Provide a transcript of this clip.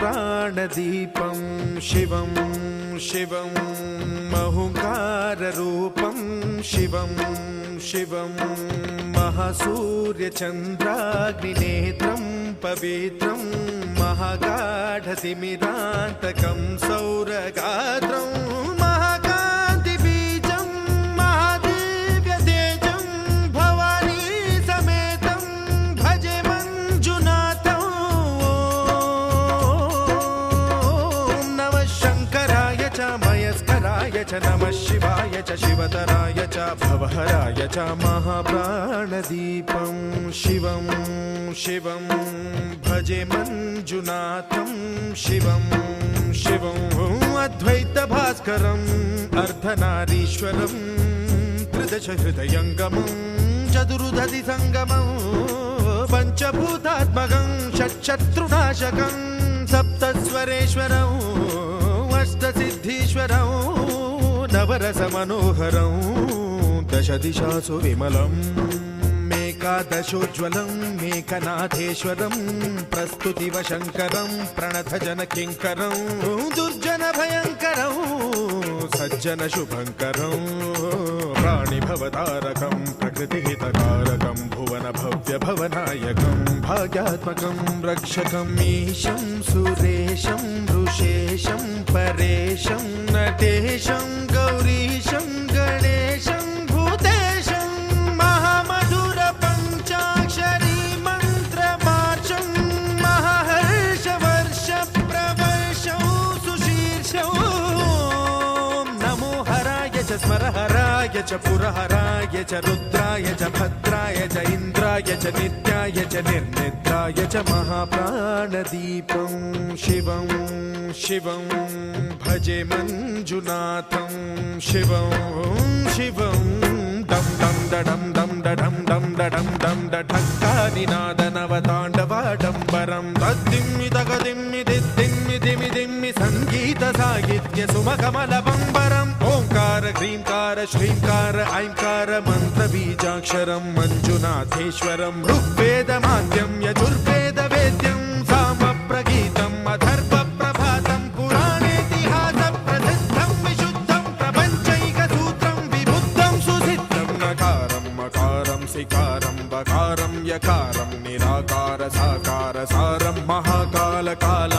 महाप्राणदीपं शिवं शिवं महुङ्काररूपं शिवं शिवं महासूर्यचन्द्राग्निनेत्रं पवित्रं महागाढतिमिरान्तकं सौरगात्रं महाकान्तिबीजं महादिव्यतेजं भवानी समेतं भजे मञ्जुनाथं। ॐ नमः शङ्कराय च मयस्कराय च नमः शिवाय च शिवतराय च भवहराय च महाप्राणदीपं शिवं शिवं भजे मञ्जुनाथं शिवं शिवं अद्वैतभास्करम् अर्धनारीश्वरं त्रिदशहृदयङ्गमं चतुर्दधिसङ्गमं पञ्चभूतात्मकं षट्शत्रुनाशकं सप्तस्वरेश्वरं अष्टसिद्धीश्वरं नवरसमनोहरं दशदिशासु विमलम् एकादशोज्ज्वलं मेकनाथेश्वरं प्रस्तुतिवशङ्करं प्रणतजनकिङ्करं दुर्जनभयङ्करं सज्जनशुभङ्करं प्राणिभवतारकं प्रकृतिहितकारकं भुवनभव्यभवनायकं भाग्यात्मकं रक्षकं ईशं सुरेशं ऋषेशं परेशं नटेशं गौरीशं गणेशं भूतेशं महामधुरपञ्चाक्षरी मन्त्रमार्चं महाहर्षवर्षप्रवर्षं सुशीर्षं नमो हराय च स्मरहराय च पुरहराय च रुद्राय च भद्राय च इन्द्राय च नित्याय च निर्निद्राय च महाप्राणदीपं शिवं शिवं भजे मञ्जुनाथं शिवं शिवं दं दं डडं दं डडं दं डडं दं डठक्कानिनादनवताण्डवाडम्बरं तद्दिम्मि तगदिम्मि दिद्दिम्मि दिमि दिम्मि सङ्गीतसाहित्य सुमकमलबम्बरम् ओङ्कार ह्रीङ्कार श्रीङ्कार ऐङ्कार मन्त्रबीजाक्षरं मञ्जुनाथेश्वरं ऋग्वेदमाद्यं यजुर्वेदवेद्यं सामप्रगीतम् अथर्वप्रभातं पुराणेतिहासप्रसिद्धं विशुद्धं प्रपञ्चैकसूत्रं विबुद्धं सुसिद्धं नकारं मकारं सिकारं बकारं यकारं निराकार साकार सारं महाकाल काल